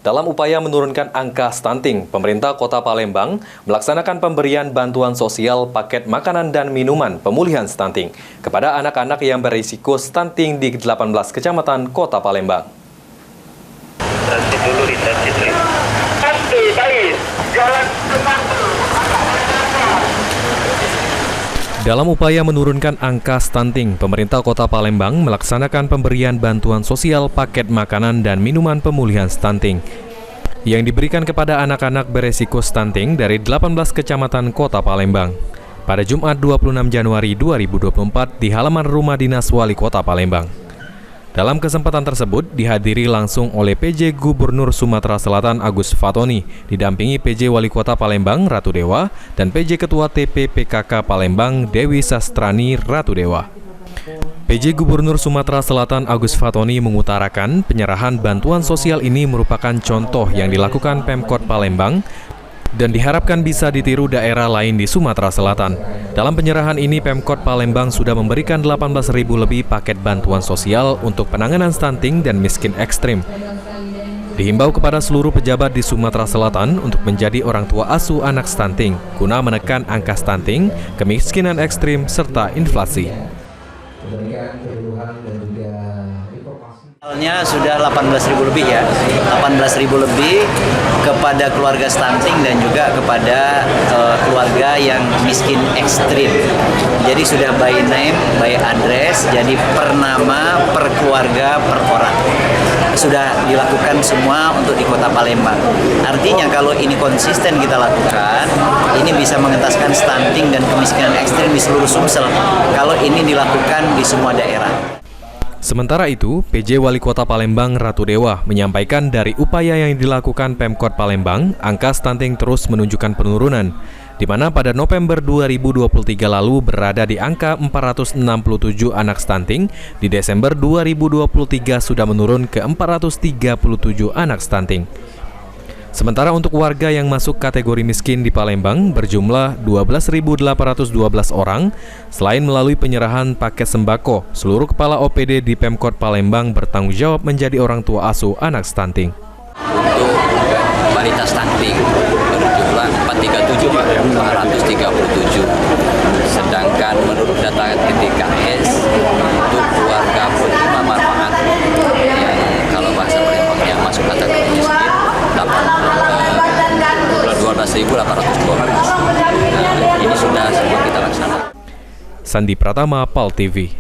Dalam upaya menurunkan angka stunting, pemerintah Kota Palembang melaksanakan pemberian bantuan sosial paket makanan dan minuman pemulihan stunting kepada anak-anak yang berisiko stunting di 18 kecamatan Kota Palembang. Dalam upaya menurunkan angka stunting, pemerintah Kota Palembang melaksanakan pemberian bantuan sosial paket makanan dan minuman pemulihan stunting yang diberikan kepada anak-anak beresiko stunting dari 18 kecamatan Kota Palembang pada Jumat 26 Januari 2024 di halaman rumah dinas Wali Kota Palembang. Dalam kesempatan tersebut dihadiri langsung oleh PJ Gubernur Sumatera Selatan Agus Fatoni, didampingi PJ Wali Kota Palembang Ratu Dewa dan PJ Ketua TP-PKK Palembang Dewi Sastrani Ratu Dewa. PJ Gubernur Sumatera Selatan Agus Fatoni mengutarakan penyerahan bantuan sosial ini merupakan contoh yang dilakukan Pemkot Palembang dan diharapkan bisa ditiru daerah lain di Sumatera Selatan. Dalam penyerahan ini, Pemkot Palembang sudah memberikan 18.000 lebih paket bantuan sosial untuk penanganan stunting dan miskin ekstrim. Dihimbau kepada seluruh pejabat di Sumatera Selatan untuk menjadi orang tua asuh anak stunting, guna menekan angka stunting, kemiskinan ekstrim, serta inflasi. Totalnya sudah 18.000 lebih ya, 18.000 lebih kepada keluarga stunting dan juga kepada keluarga yang miskin ekstrim. Jadi sudah by name, by address, jadi per nama, per keluarga, per orang. Sudah dilakukan semua untuk di Kota Palembang. Artinya kalau ini konsisten kita lakukan, ini bisa mengentaskan stunting dan kemiskinan ekstrim di seluruh Sumsel. Kalau ini dilakukan di semua daerah. Sementara itu, PJ Wali Kota Palembang Ratu Dewa menyampaikan dari upaya yang dilakukan Pemkot Palembang, angka stunting terus menunjukkan penurunan, di mana pada November 2023 lalu berada di angka 467 anak stunting, di Desember 2023 sudah menurun ke 437 anak stunting. Sementara untuk warga yang masuk kategori miskin di Palembang berjumlah 12.812 orang, selain melalui penyerahan paket sembako, seluruh kepala OPD di Pemkot Palembang bertanggung jawab menjadi orang tua asuh anak stunting. Untuk balita stunting berjumlah 437, sedangkan menurut data DKS untuk keluarga penerima manfaat yang kalau bahasa Palembangnya masuk kategori miskin 12.812. Ini sudah semua kita laksanakan. Sandi Pratama, PAL TV.